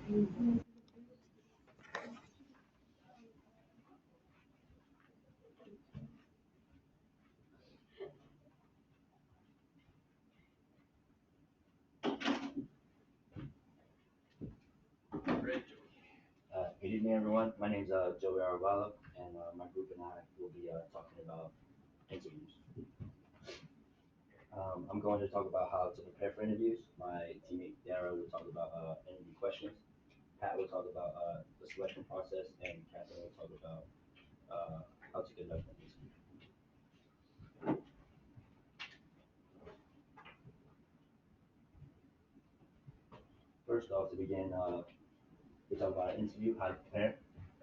Good evening, everyone. My name is Joey Arvalo, and my group and I will be talking about interviews. I'm going to talk about how to prepare for interviews. My teammate Dara will talk about interview questions. Pat will talk about the selection process, and Catherine will talk about how to conduct an interview. First off, to begin, we talk about an interview, how to prepare.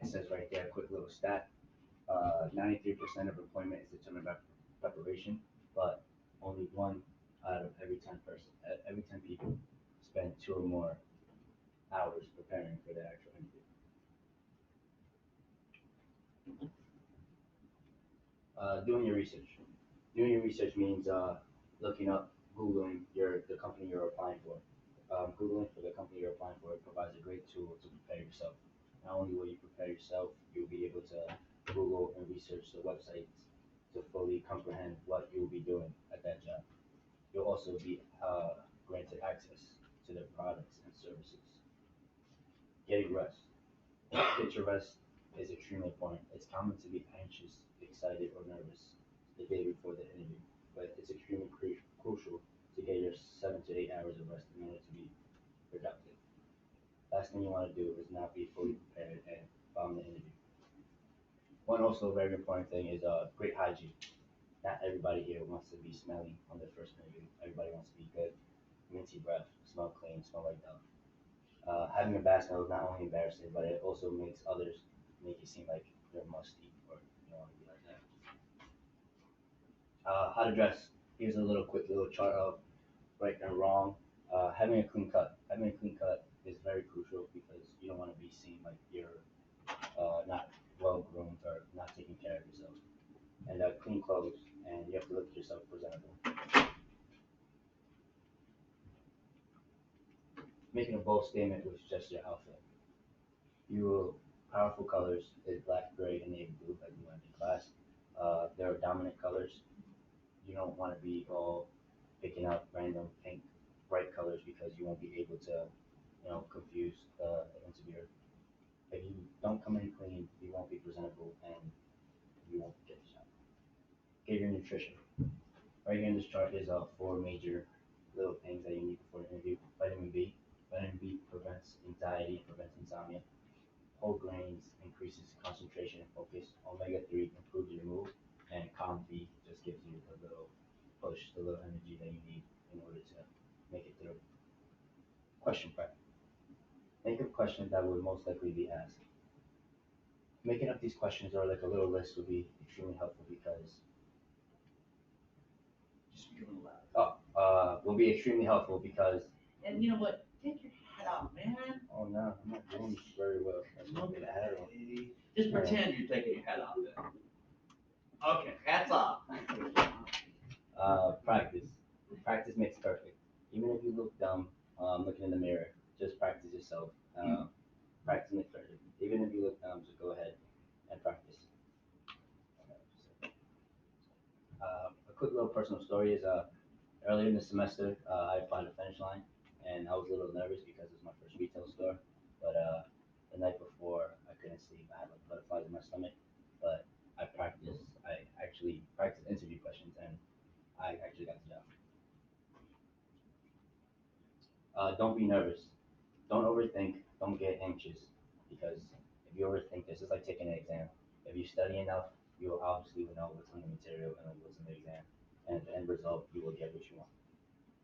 It says right there, a quick little stat. 93% of employment is determined by preparation, but only one out of every 10 people spend 2 or more hours preparing for the actual interview. Doing your research. Doing your research means looking up, Googling the company you're applying for. Googling for the company you're applying for provides a great tool to prepare yourself. Not only will you prepare yourself, you'll be able to Google and research the websites to fully comprehend what you'll be doing at that job. You'll also be granted access to their products and services. Getting rest. Get your rest is extremely important. It's common to be anxious, excited, or nervous the day before the interview, but it's extremely crucial to get your 7 to 8 hours of rest in order to be productive. Last thing you want to do is not be fully prepared and bomb the interview. One also very important thing is great hygiene. Not everybody here wants to be smelly on their first interview. Everybody wants to be good, minty breath, smell clean, smell like Dove. Having a bad smell is not only embarrassing, but it also makes others make you seem like you're musty or you don't want to be like that. How to dress. Here's a quick little chart of right and wrong. Having a clean cut. Having a clean cut is very crucial because you don't want to be seen like you're not well groomed or not taking care of yourself. And clean clothes, and you have to look at yourself presentable. Making a bold statement with just your outfit. You will powerful colors is black, gray, and navy blue, like we learned in class. There are dominant colors. You don't want to be all picking out random pink, bright colors because you won't be able to, confuse the interviewer. If you don't come in clean, you won't be presentable and you won't get the job. Get your nutrition. Right here in this chart is 4 major little things that you need before an interview. Vitamin B. Vitamin B prevents anxiety and prevents insomnia. Whole grains increases concentration and focus. Omega-3 improves your mood. And Comfy just gives you a little push, the little energy that you need in order to make it through. Question prep. Think of questions that would most likely be asked. Making up these questions or like a little list would be extremely helpful because Just speak a little loud. will be extremely helpful because And you know what? Take your hat off, man. oh no, I'm not doing very well. I just want to get a hat on. Just pretend you're taking your hat off then. Okay, hats off. Practice. Practice makes perfect. Even if you look dumb, looking in the mirror, just practice yourself. Practice makes perfect. Even if you look dumb, just go ahead and practice. A quick little personal story is earlier in the semester, I applied to Finish Line, and I was a little nervous because it was my first retail store. But the night before, I couldn't sleep. I had like butterflies in my stomach. But I practiced. I actually practiced interview questions, and I actually got the job. Don't be nervous. Don't overthink. Don't get anxious because if you overthink this, it's like taking an exam. If you study enough, you will obviously know what's in the material and what's in the exam, and at the end result, you will get what you want.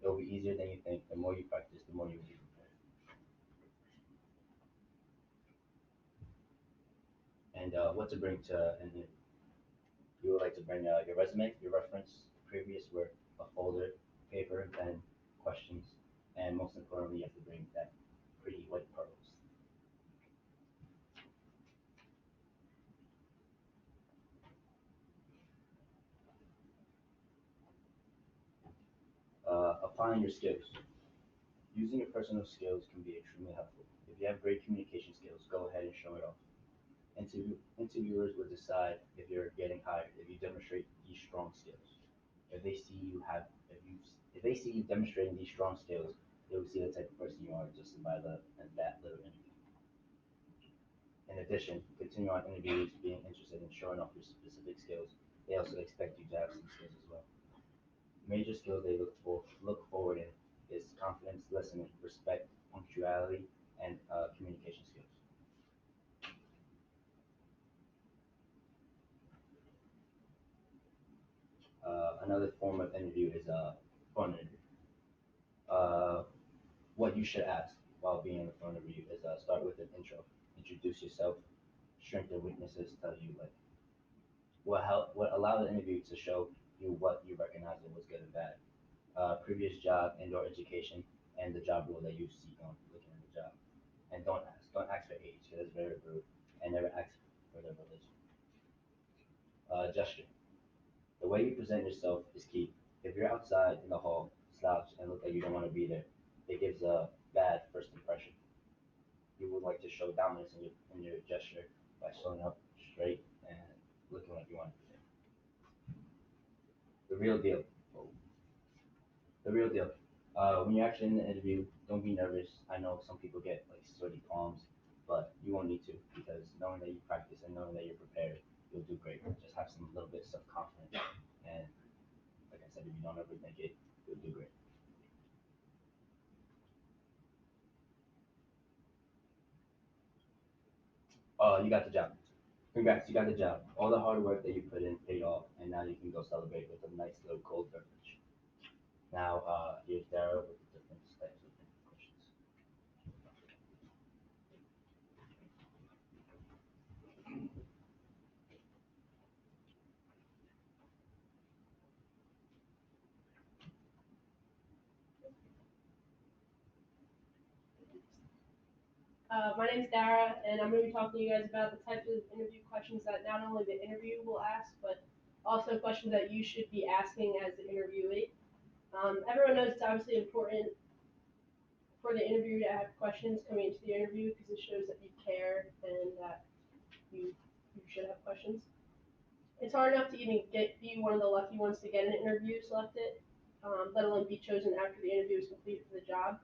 It will be easier than you think. The more you practice, the more you will be prepared. And what to bring to an interview. You would like to bring your resume, your reference, previous work, a folder, paper, pen, questions, and most importantly, you have to bring that pretty white pearls. Applying your skills. Using your personal skills can be extremely helpful. If you have great communication skills, go ahead and show it off. Interviewers will decide if you're getting hired if you demonstrate these strong skills. If they see you have, if they see you demonstrating these strong skills, they will see the type of person you are just by that little interview. In addition, continue on interviews being interested in showing off your specific skills. They also expect you to have some skills as well. Major skills they look forward in is confidence, listening, respect, punctuality, and communication skills. Another form of interview is a phone interview. Uh, what you should ask while being on the phone interview is start with an intro. Introduce yourself, strengths and weaknesses, tell you like what allow the interview to show you what you recognize and what's good and bad. Previous job and or education and the job role that you seek on looking at the job. And don't ask for age because it's very rude. And never ask for their religion. Gesture. The way you present yourself is key. If you're outside in the hall, slouch, and look like you don't want to be there, it gives a bad first impression. You would like to show dominance in your gesture by showing up straight and looking like you want to be there. The real deal. The real deal. When you're actually in the interview, don't be nervous. I know some people get like sweaty palms, but you won't need to because knowing that you practice and knowing that you're prepared, you'll do great. Just have some little bit of confidence, and like I said, if you don't ever make it, you'll do great. You got the job. Congrats, you got the job. All the hard work that you put in paid off, and now you can go celebrate with a nice little cold beverage. Now, here's Dara with the different types of questions. My name is Dara, and I'm going to be talking to you guys about the types of interview questions that not only the interview will ask, but also questions that you should be asking as the interviewee. Everyone knows it's obviously important for the interviewer to have questions coming into the interview because it shows that you care and that you should have questions. It's hard enough to even be one of the lucky ones to get an interview selected, let alone be chosen after the interview is completed for the job.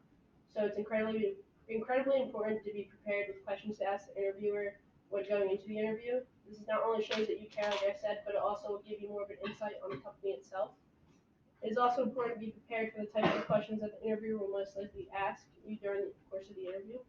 So it's incredibly important to be prepared with questions to ask the interviewer when going into the interview. This not only shows that you care, like I said, but it also will give you more of an insight on the company itself. It is also important to be prepared for the types of questions that the interviewer will most likely ask you during the course of the interview.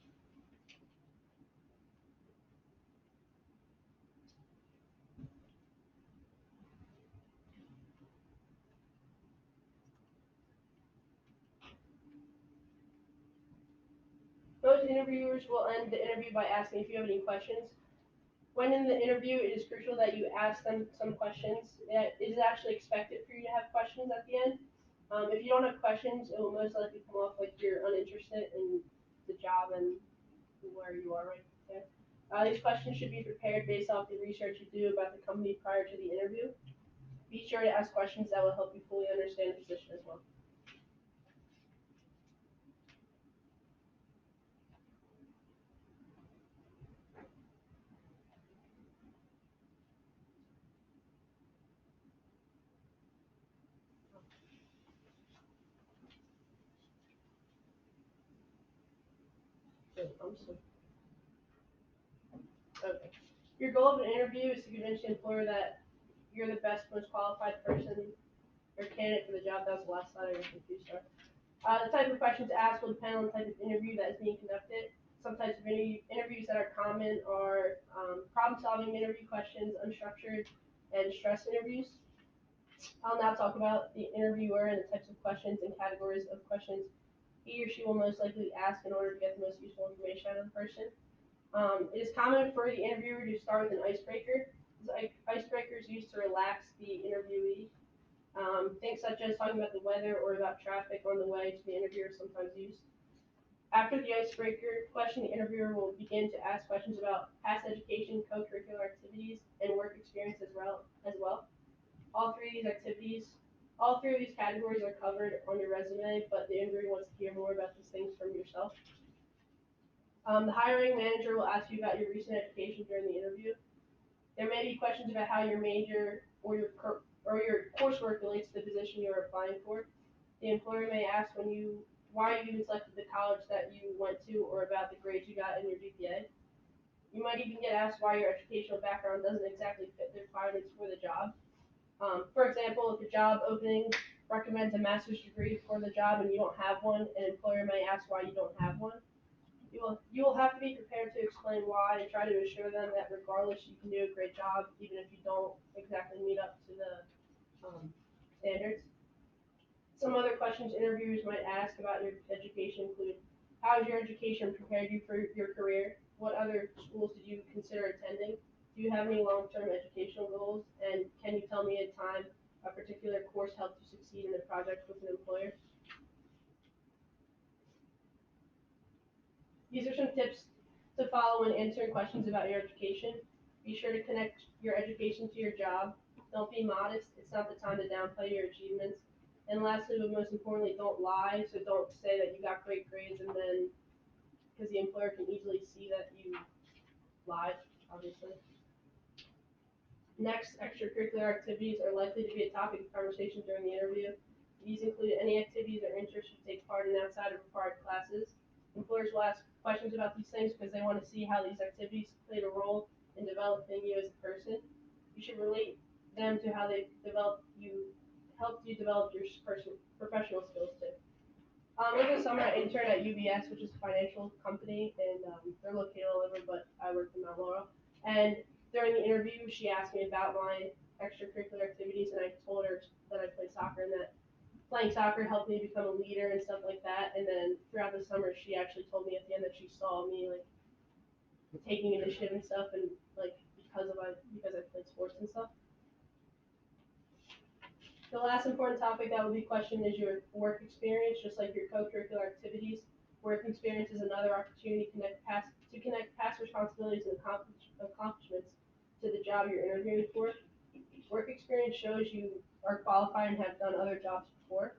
Most interviewers will end the interview by asking if you have any questions. When in the interview, it is crucial that you ask them some questions. It is actually expected for you to have questions at the end. If you don't have questions, it will most likely come off like you're uninterested in the job and where you are right there. These questions should be prepared based off the research you do about the company prior to the interview. Be sure to ask questions that will help you fully understand the position as well. Okay. Your goal of an interview is to convince the employer that you're the best, most qualified person or candidate for the job. That was the last slide. I got confused. Sorry. The type of questions asked will depend on the type of interview that is being conducted. Some types of interviews that are common are problem-solving interview questions, unstructured, and stress interviews. I'll now talk about the interviewer and the types of questions and categories of questions he or she will most likely ask in order to get the most useful information out of the person. It is common for the interviewer to start with an icebreaker. This icebreaker is used to relax the interviewee. Things such as talking about the weather or about traffic on the way to the interview are sometimes used. After the icebreaker question, the interviewer will begin to ask questions about past education, co-curricular activities, and work experience as well. All three of these activities All three of these categories are covered on your resume, but the interviewer wants to hear more about these things from yourself. The hiring manager will ask you about your recent education during the interview. There may be questions about how your major or your coursework relates to the position you are applying for. The employer may ask why you even selected the college that you went to or about the grades you got in your GPA. You might even get asked why your educational background doesn't exactly fit the requirements for the job. For example, if a job opening recommends a master's degree for the job and you don't have one, an employer may ask why you don't have one. You will have to be prepared to explain why and try to assure them that regardless you can do a great job even if you don't exactly meet up to the standards. Some other questions interviewers might ask about your education include, how has your education prepared you for your career? What other schools did you consider attending? Do you have any long-term educational goals? And can you tell me a time a particular course helped you succeed in a project with an employer? These are some tips to follow when answering questions about your education. Be sure to connect your education to your job. Don't be modest. It's not the time to downplay your achievements. And lastly, but most importantly, don't lie. So don't say that you got great grades and then, because the employer can easily see that you lied, obviously. Next, extracurricular activities are likely to be a topic of conversation during the interview. These include any activities or interests you take part in outside of required classes. Employers will ask questions about these things because they want to see how these activities played a role in developing you as a person. You should relate them to how they helped you develop your professional skills too. Over the summer, I interned at UBS, which is a financial company, and they're located all over, but I work in Mount Laurel. And during the interview, she asked me about my extracurricular activities, and I told her that I played soccer and that playing soccer helped me become a leader and stuff like that. And then throughout the summer, she actually told me at the end that she saw me like taking initiative and stuff, and like because I played sports and stuff. The last important topic that will be questioned is your work experience, just like your co-curricular activities. Work experience is another opportunity to connect past responsibilities and accomplishments to the job you're interviewing for. Work experience shows you are qualified and have done other jobs before.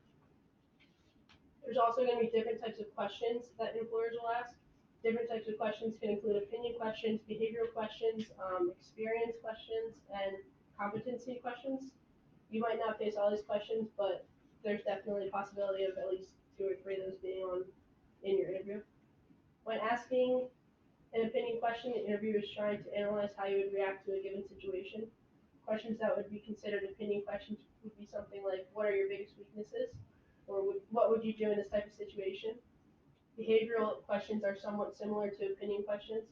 There's also going to be different types of questions that employers will ask. Different types of questions can include opinion questions, behavioral questions, experience questions, and competency questions. You might not face all these questions, but there's definitely a possibility of at least 2 or 3 of those being in your interview. When asking an opinion question, the interviewer is trying to analyze how you would react to a given situation. Questions that would be considered opinion questions would be something like, what are your biggest weaknesses? Or what would you do in this type of situation? Behavioral questions are somewhat similar to opinion questions.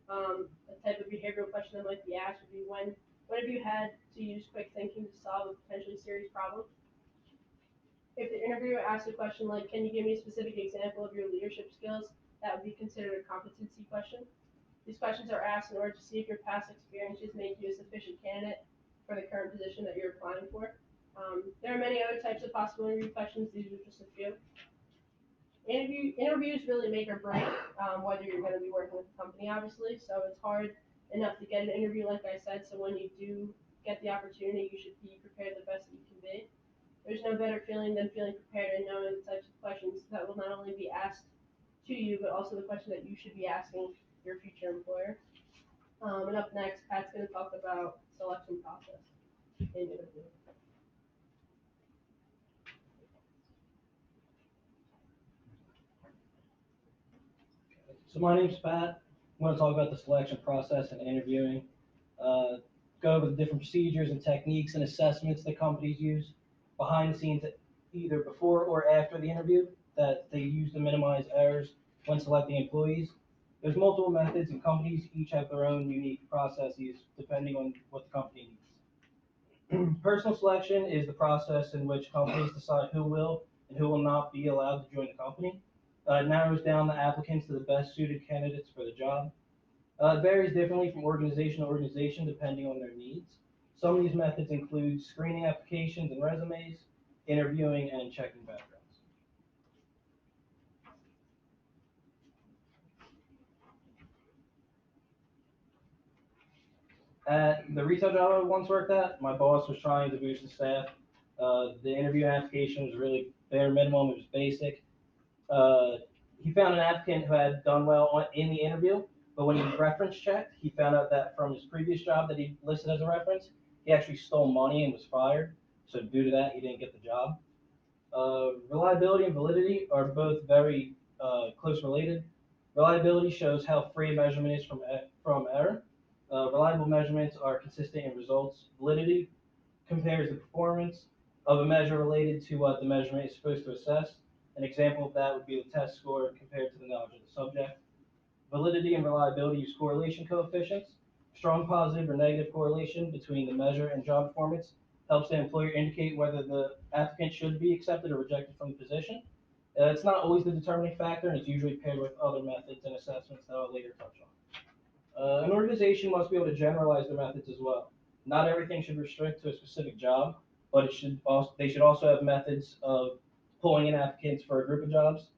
A type of behavioral question that might be asked would be, when have you had to use quick thinking to solve a potentially serious problem? If the interviewer asks a question like, can you give me a specific example of your leadership skills, that would be considered a competency question. These questions are asked in order to see if your past experiences make you a sufficient candidate for the current position that you're applying for. There are many other types of possible interview questions. These are just a few. Interviews really make or break whether you're going to be working with a company, obviously. So it's hard enough to get an interview, like I said. So when you do get the opportunity, you should be prepared the best that you can be. There's no better feeling than feeling prepared and knowing the types of questions that will not only be asked to you, but also the question that you should be asking your future employer. And up next, Pat's going to talk about selection process in interview. So my name's Pat. I'm going to talk about the selection process and interviewing. Go over the different procedures and techniques and assessments that companies use behind the scenes, either before or after the interview, that they use to minimize errors when selecting employees. There's multiple methods, and companies each have their own unique processes depending on what the company needs. Personal selection is the process in which companies decide who will and who will not be allowed to join the company. It narrows down the applicants to the best suited candidates for the job. It varies differently from organization to organization depending on their needs. Some of these methods include screening applications and resumes, interviewing, and checking backgrounds. At the retail job I once worked at, my boss was trying to boost the staff. The interview application was really bare minimum. It was basic. Uh, he found an applicant who had done well in the interview, but when he reference checked, he found out that from his previous job that he listed as a reference, he actually stole money and was fired. So due to that, he didn't get the job. Reliability and validity are both very close related. Reliability shows how free a measurement is from error. Reliable measurements are consistent in results. Validity compares the performance of a measure related to what the measurement is supposed to assess. An example of that would be the test score compared to the knowledge of the subject. Validity and reliability use correlation coefficients. Strong positive or negative correlation between the measure and job performance helps the employer indicate whether the applicant should be accepted or rejected from the position. It's not always the determining factor, and it's usually paired with other methods and assessments that I'll later touch on. An organization must be able to generalize their methods as well. Not everything should restrict to a specific job, but they should also have methods of pulling in applicants for a group of jobs.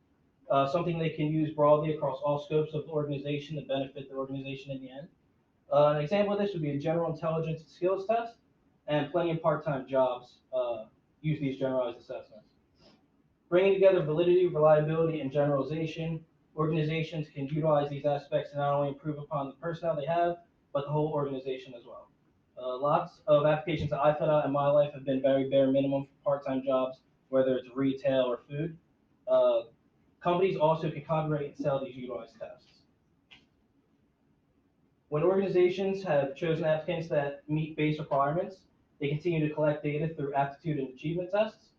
Something they can use broadly across all scopes of the organization to benefit the organization in the end. An example of this would be a general intelligence and skills test, and plenty of part-time jobs use these generalized assessments. Bringing together validity, reliability, and generalization, organizations can utilize these aspects to not only improve upon the personnel they have, but the whole organization as well. Lots of applications that I filled out in my life have been very bare minimum for part-time jobs, whether it's retail or food. Uh, Companies also can copyright and sell these utilized tests. When organizations have chosen applicants that meet base requirements, they continue to collect data through aptitude and achievement tests.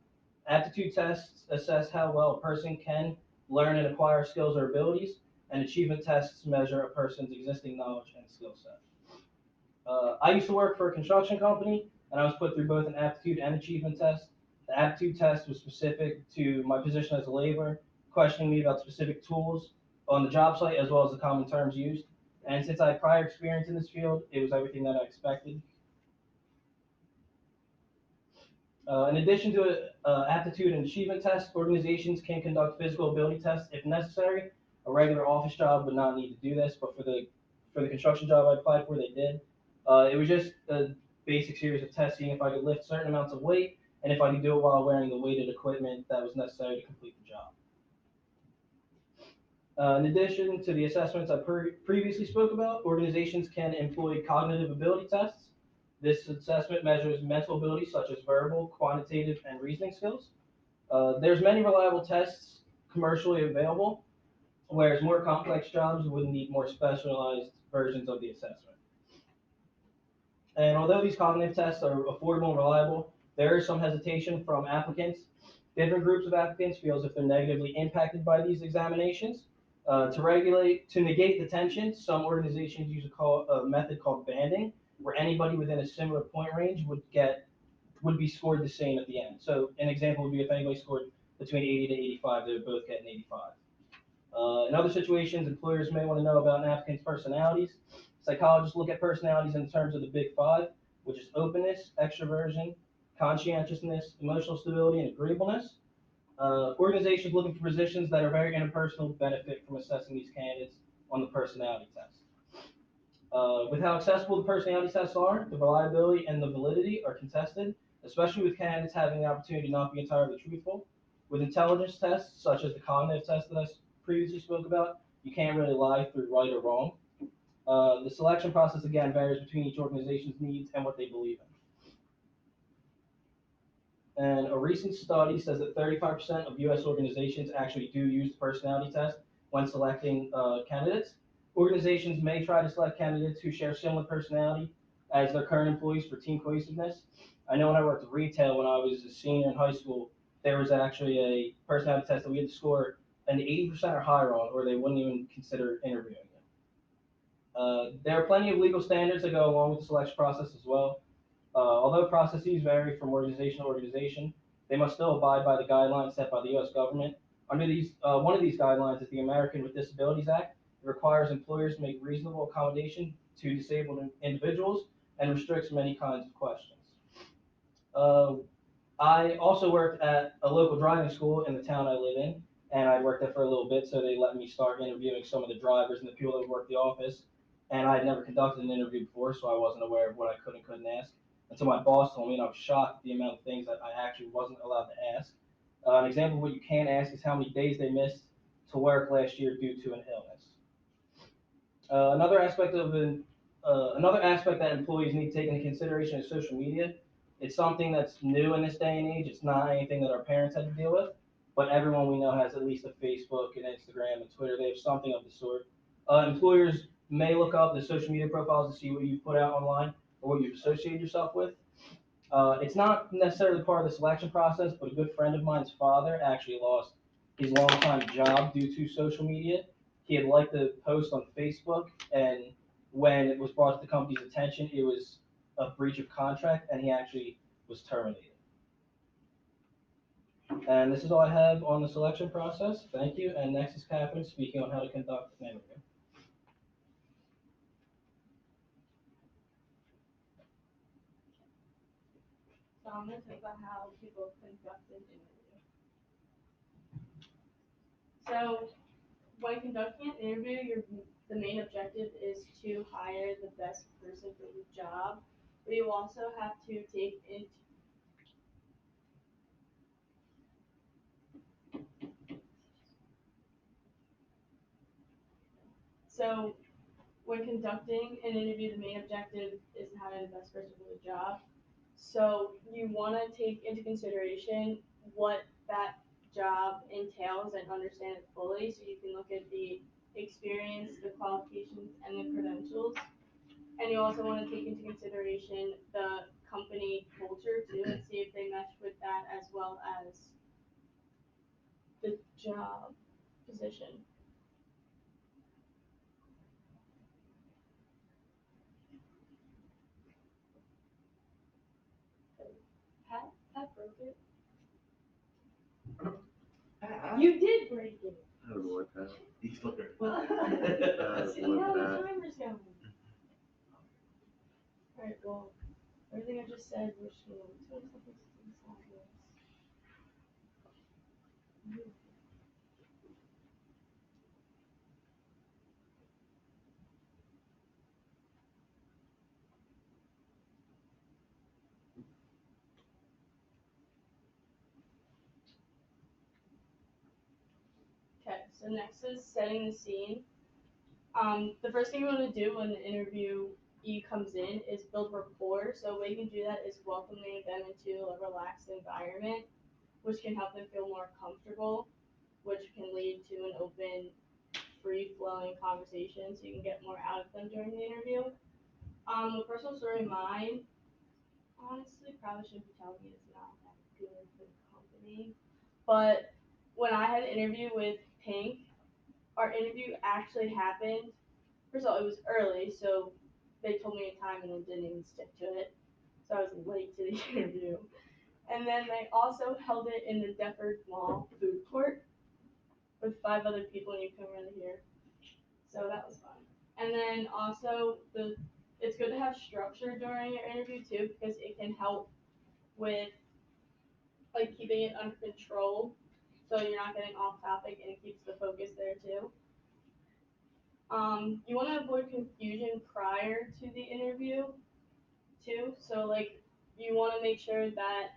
Aptitude tests assess how well a person can learn and acquire skills or abilities, and achievement tests measure a person's existing knowledge and skill set. I used to work for a construction company, and I was put through both an aptitude and achievement test. The aptitude test was specific to my position as a laborer, questioning me about specific tools on the job site as well as the common terms used. And since I had prior experience in this field, it was everything that I expected. In addition to aptitude and achievement tests, organizations can conduct physical ability tests if necessary. A regular office job would not need to do this, but for the construction job I applied for, they did. It was just a basic series of testing if I could lift certain amounts of weight and if I could do it while wearing the weighted equipment that was necessary to complete the job. In addition to the assessments I previously spoke about, organizations can employ cognitive ability tests. This assessment measures mental abilities such as verbal, quantitative, and reasoning skills. There's many reliable tests commercially available, whereas more complex jobs would need more specialized versions of the assessment. And although these cognitive tests are affordable and reliable, there is some hesitation from applicants. Different groups of applicants feel as if they're negatively impacted by these examinations. To negate the tension, some organizations use a method called banding, where anybody within a similar point range would be scored the same at the end. So an example would be if anybody scored between 80 to 85, they would both get an 85. In other situations, employers may want to know about an applicant's personalities. Psychologists look at personalities in terms of the big five, which is openness, extroversion, conscientiousness, emotional stability, and agreeableness. Organizations looking for positions that are very interpersonal benefit from assessing these candidates on the personality test. With how accessible the personality tests are, the reliability and the validity are contested, especially with candidates having the opportunity to not be entirely truthful. With intelligence tests, such as the cognitive test that I previously spoke about, you can't really lie through right or wrong. The selection process, again, varies between each organization's needs and what they believe in. And a recent study says that 35% of U.S. organizations actually do use the personality test when selecting candidates. Organizations may try to select candidates who share similar personality as their current employees for team cohesiveness. I know when I worked at retail when I was a senior in high school, there was actually a personality test that we had to score an 80% or higher on, or they wouldn't even consider interviewing you. There are plenty of legal standards that go along with the selection process as well. Although processes vary from organization to organization, they must still abide by the guidelines set by the U.S. government. Under one of these guidelines is the American with Disabilities Act. It requires employers to make reasonable accommodation to disabled individuals and restricts many kinds of questions. I also worked at a local driving school in the town I live in, and I worked there for a little bit, so they let me start interviewing some of the drivers and the people that would work the office. And I had never conducted an interview before, so I wasn't aware of what I could and couldn't ask. until my boss told me, and I was shocked at the amount of things that I actually wasn't allowed to ask. An example of what you can ask is how many days they missed to work last year due to an illness. Another aspect another aspect that employees need to take into consideration is social media. It's something that's new in this day and age. It's not anything that our parents had to deal with, but everyone we know has at least a Facebook and Instagram and Twitter. They have something of the sort. Employers may look up the social media profiles to see what you put out online or what you've associated yourself with. It's not necessarily part of the selection process, but a good friend of mine's father actually lost his longtime job due to social media. He had liked the post on Facebook, and when it was brought to the company's attention, it was a breach of contract, and he actually was terminated. And this is all I have on the selection process. Thank you. And next is Catherine speaking on how to conduct an interview. So I'm gonna talk about how people conduct an interview. So when conducting an interview, the main objective is to hire the best person for the job, but you also have to take into so when conducting an interview, the main objective is to hire the best person for the job. So you want to take into consideration what that job entails and understand it fully, so you can look at the experience, the qualifications, and the credentials. And you also want to take into consideration the company culture too, and see if they mesh with that as well as the job position. Pat broke it. You did break it. I don't know what that. He's looking. See how the timer's going. Alright, well, everything I just said, we're just gonna 20 seconds inside this. Okay, so next is setting the scene. The first thing you want to do when the interviewee comes in is build rapport. So a way you can do that is welcoming them into a relaxed environment, which can help them feel more comfortable, which can lead to an open, free-flowing conversation, so you can get more out of them during the interview. A personal story of mine, honestly, probably shouldn't be telling you, it's not that good for the company. But when I had an interview with Pink, our interview actually happened. First of all, it was early, so they told me a time and then didn't even stick to it. So I was late to the interview. And then they also held it in the Deptford Mall food court with 5 other people, and you couldn't really hear. So that was fun. And then also it's good to have structure during your interview too, because it can help with like keeping it under control, so you're not getting off topic, and it keeps the focus there too. You want to avoid confusion prior to the interview too. So like you want to make sure that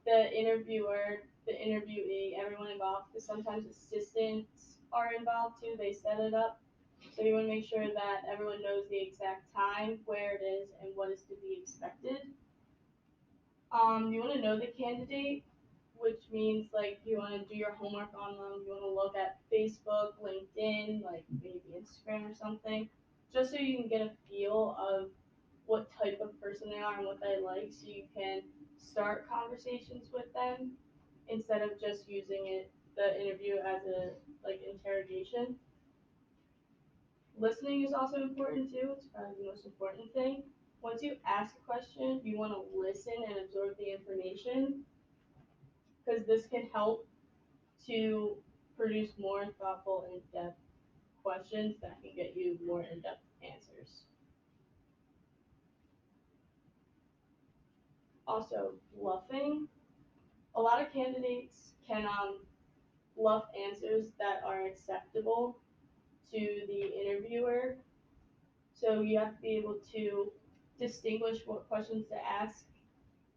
the interviewer, the interviewee, everyone involved, because sometimes assistants are involved too. They set it up. So you want to make sure that everyone knows the exact time, where it is, and what is to be expected. You want to know the candidate, which means like you want to do your homework on them. You want to look at Facebook, LinkedIn, like maybe Instagram or something, just so you can get a feel of what type of person they are and what they like, so you can start conversations with them instead of just using the interview as a like interrogation. Listening is also important too. It's probably the most important thing. Once you ask a question, you want to listen and absorb the information, because this can help to produce more thoughtful, in-depth questions that can get you more in-depth answers. Also, bluffing. A lot of candidates can bluff answers that are acceptable to the interviewer. So you have to be able to distinguish what questions to ask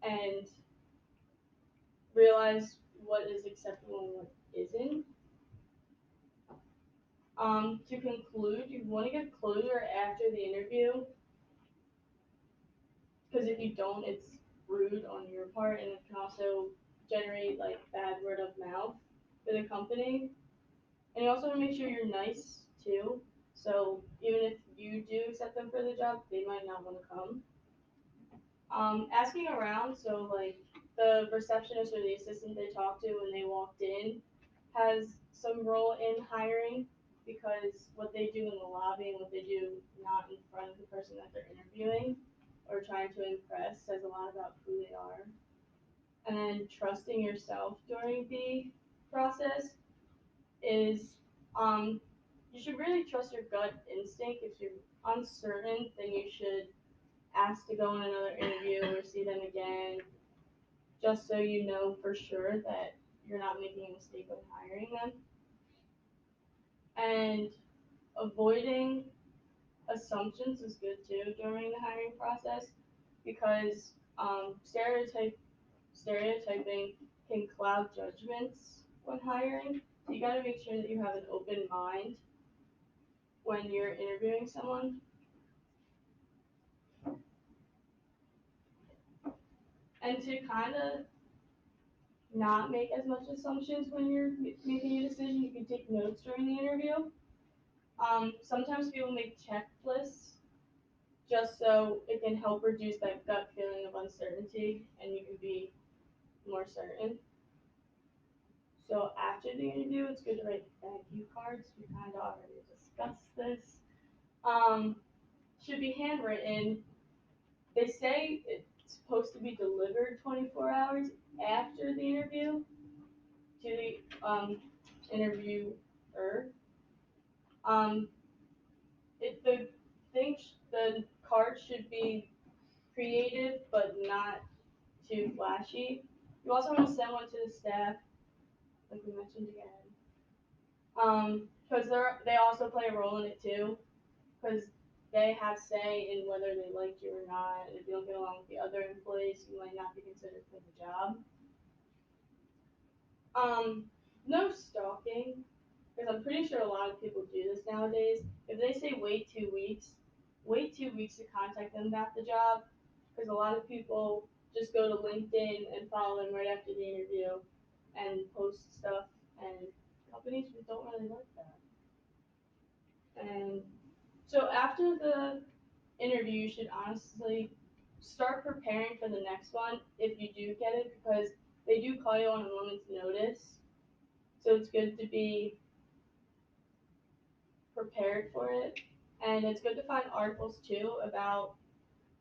and realize what is acceptable and what isn't. To conclude, you want to get closure after the interview, because if you don't, it's rude on your part, and it can also generate like bad word of mouth for the company. And you also want to make sure you're nice too. So even if you do accept them for the job, they might not want to come. Asking around, so like the receptionist or the assistant they talked to when they walked in has some role in hiring, because what they do in the lobby and what they do not in front of the person that they're interviewing or trying to impress says a lot about who they are. And then trusting yourself during the process is, you should really trust your gut instinct. If you're uncertain, then you should ask to go in another interview or see them again, just so you know for sure that you're not making a mistake when hiring them. And avoiding assumptions is good too during the hiring process, because stereotyping can cloud judgments when hiring. So you gotta make sure that you have an open mind when you're interviewing someone. And to kind of not make as much assumptions when you're making a decision, you can take notes during the interview. Sometimes people make checklists just so it can help reduce that gut feeling of uncertainty and you can be more certain. So after the interview, it's good to write thank you cards. We kind of already discussed this. Should be handwritten. They say it's supposed to be delivered 24 hours after the interview to the interviewer. Um, the card should be creative but not too flashy. You also want to send one to the staff, like we mentioned again, because they also play a role in it too, because they have say in whether they like you or not. And if you don't get along with the other employees, you might not be considered for the job. No stalking, because I'm pretty sure a lot of people do this nowadays. If they say wait 2 weeks, wait 2 weeks to contact them about the job, because a lot of people just go to LinkedIn and follow them right after the interview and post stuff, and companies don't really like that. And so after the interview, you should honestly start preparing for the next one if you do get it, because they do call you on a moment's notice. So it's good to be prepared for it. And it's good to find articles too about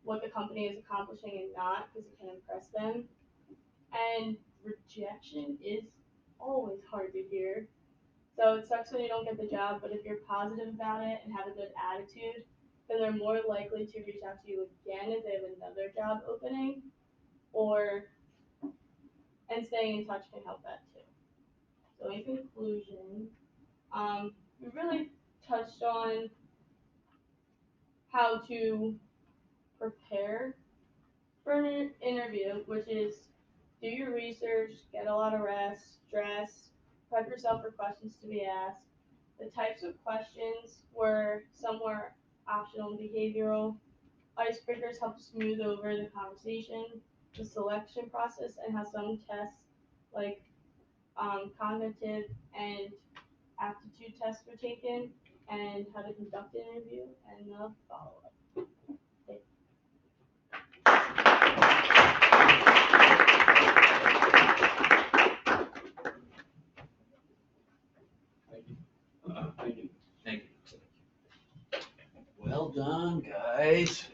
what the company is accomplishing and not, because it can impress them. And rejection is always hard to hear. So it sucks when you don't get the job, but if you're positive about it and have a good attitude, then they're more likely to reach out to you again if they have another job opening, and staying in touch can help that too. So in conclusion, we really touched on how to prepare for an interview, which is do your research, get a lot of rest, dress, prep yourself for questions to be asked. The types of questions some were optional and behavioral. Icebreakers help smooth over the conversation, the selection process, and how some tests like cognitive and aptitude tests were taken, and how to conduct an interview, and the follow-up. Thank you. Well done, guys.